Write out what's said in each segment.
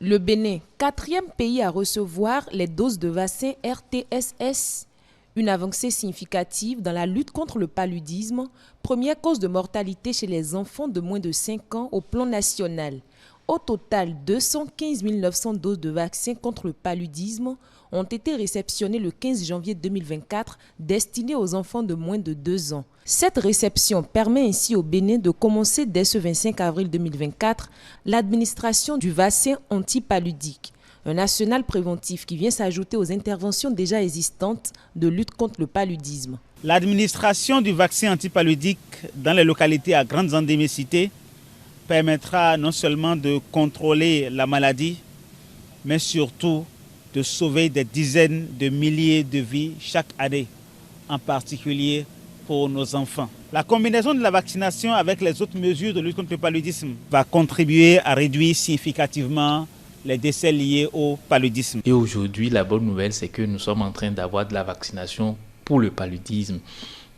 Le Bénin, quatrième pays à recevoir les doses de vaccin RTSS, une avancée significative dans la lutte contre le paludisme, première cause de mortalité chez les enfants de moins de 5 ans au plan national. Au total, 215 900 doses de vaccins contre le paludisme ont été réceptionnées le 15 janvier 2024, destinées aux enfants de moins de 2 ans. Cette réception permet ainsi au Bénin de commencer dès ce 25 avril 2024 l'administration du vaccin antipaludique, un national préventif qui vient s'ajouter aux interventions déjà existantes de lutte contre le paludisme. L'administration du vaccin antipaludique dans les localités à grandes endémicités permettra non seulement de contrôler la maladie, mais surtout de sauver des dizaines de milliers de vies chaque année, en particulier pour nos enfants. La combinaison de la vaccination avec les autres mesures de lutte contre le paludisme va contribuer à réduire significativement les décès liés au paludisme. Et aujourd'hui, la bonne nouvelle, c'est que nous sommes en train d'avoir de la vaccination pour le paludisme.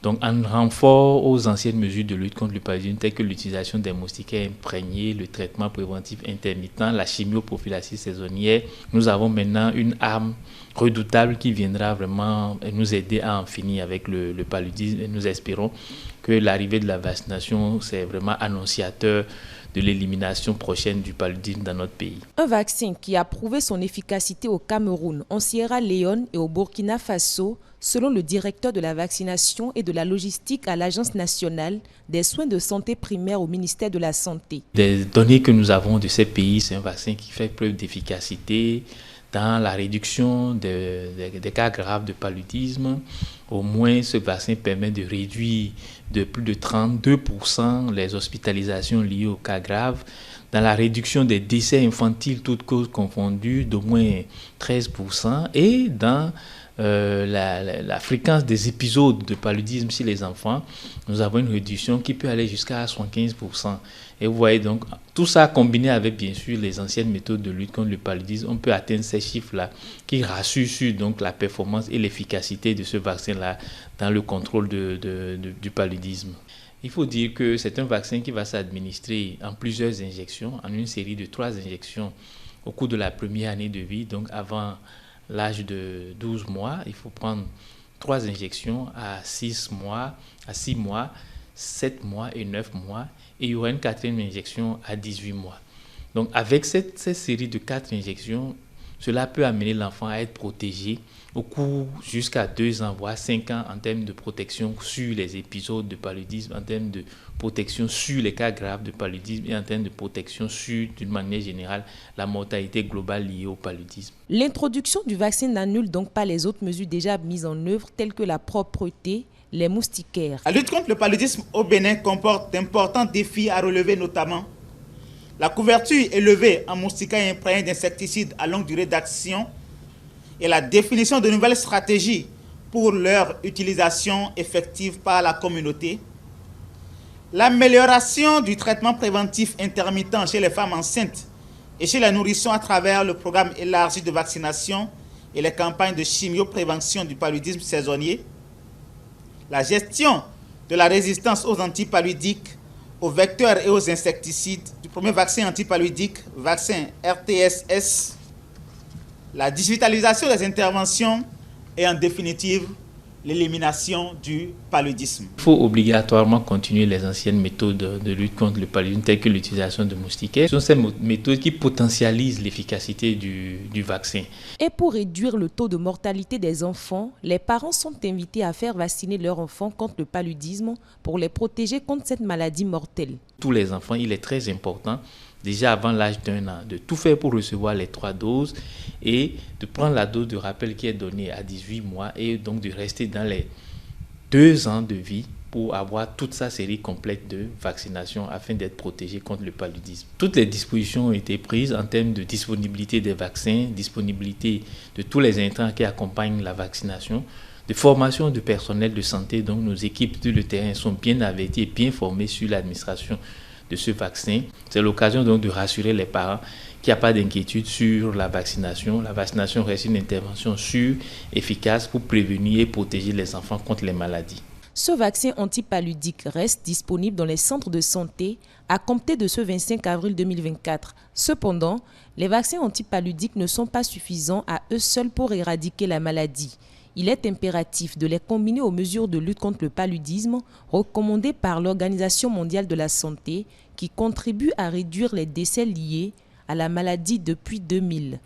Donc, en renfort aux anciennes mesures de lutte contre le paludisme, telles que l'utilisation des moustiquaires imprégnés, le traitement préventif intermittent, la chimioprophylaxie saisonnière, nous avons maintenant une arme redoutable qui viendra vraiment nous aider à en finir avec le paludisme. Et nous espérons que l'arrivée de la vaccination, c'est vraiment annonciateur de l'élimination prochaine du paludisme dans notre pays. Un vaccin qui a prouvé son efficacité au Cameroun, en Sierra Leone et au Burkina Faso, selon le directeur de la vaccination et de la logistique à l'Agence nationale des soins de santé primaire au ministère de la Santé. Des données que nous avons de ces pays, c'est un vaccin qui fait preuve d'efficacité dans la réduction des cas graves de paludisme. Au moins, ce vaccin permet de réduire de plus de 32% les hospitalisations liées aux cas graves, dans la réduction des décès infantiles, toutes causes confondues, d'au moins 13%, et dans la fréquence des épisodes de paludisme chez les enfants, nous avons une réduction qui peut aller jusqu'à 75%. Et vous voyez donc, tout ça combiné avec bien sûr les anciennes méthodes de lutte contre le paludisme, on peut atteindre ces chiffres-là qui rassurent sur donc, la performance et l'efficacité de ce vaccin-là dans le contrôle du paludisme. Il faut dire que c'est un vaccin qui va s'administrer en plusieurs injections, en une série de 3 injections au cours de la première année de vie, donc avant l'âge de 12 mois, il faut prendre 3 injections à 6 mois, 7 mois et 9 mois. Et il y aura une 4e injection à 18 mois. Donc avec cette série de 4 injections, cela peut amener l'enfant à être protégé au cours jusqu'à 2 ans, voire 5 ans en termes de protection sur les épisodes de paludisme, en termes de protection sur les cas graves de paludisme et en termes de protection sur, d'une manière générale, la mortalité globale liée au paludisme. L'introduction du vaccin n'annule donc pas les autres mesures déjà mises en œuvre, telles que la propreté, les moustiquaires. La lutte contre le paludisme au Bénin comporte d'importants défis à relever, notamment la couverture élevée en moustiquaires imprégnés d'insecticides à longue durée d'action et la définition de nouvelles stratégies pour leur utilisation effective par la communauté, l'amélioration du traitement préventif intermittent chez les femmes enceintes et chez les nourrissons à travers le programme élargi de vaccination et les campagnes de chimioprévention du paludisme saisonnier, la gestion de la résistance aux antipaludiques, aux vecteurs et aux insecticides du premier vaccin antipaludique, vaccin RTSS, la digitalisation des interventions et en définitive l'élimination du paludisme. Il faut obligatoirement continuer les anciennes méthodes de lutte contre le paludisme, telles que l'utilisation de moustiquaires. Ce sont ces méthodes qui potentialisent l'efficacité du vaccin. Et pour réduire le taux de mortalité des enfants, les parents sont invités à faire vacciner leurs enfants contre le paludisme pour les protéger contre cette maladie mortelle. Tous les enfants, il est très important, déjà avant l'âge d'1 an, de tout faire pour recevoir les 3 doses et de prendre la dose de rappel qui est donnée à 18 mois et donc de rester dans les 2 ans de vie pour avoir toute sa série complète de vaccination afin d'être protégé contre le paludisme. Toutes les dispositions ont été prises en termes de disponibilité des vaccins, disponibilité de tous les intrants qui accompagnent la vaccination, de formation du personnel de santé. Donc nos équipes sur le terrain sont bien averties et bien formées sur l'administration de ce vaccin. C'est l'occasion donc de rassurer les parents qu'il n'y a pas d'inquiétude sur la vaccination. La vaccination reste une intervention sûre, efficace pour prévenir et protéger les enfants contre les maladies. Ce vaccin antipaludique reste disponible dans les centres de santé à compter de ce 25 avril 2024. Cependant, les vaccins antipaludiques ne sont pas suffisants à eux seuls pour éradiquer la maladie. Il est impératif de les combiner aux mesures de lutte contre le paludisme recommandées par l'Organisation mondiale de la santé qui contribuent à réduire les décès liés à la maladie depuis 2000.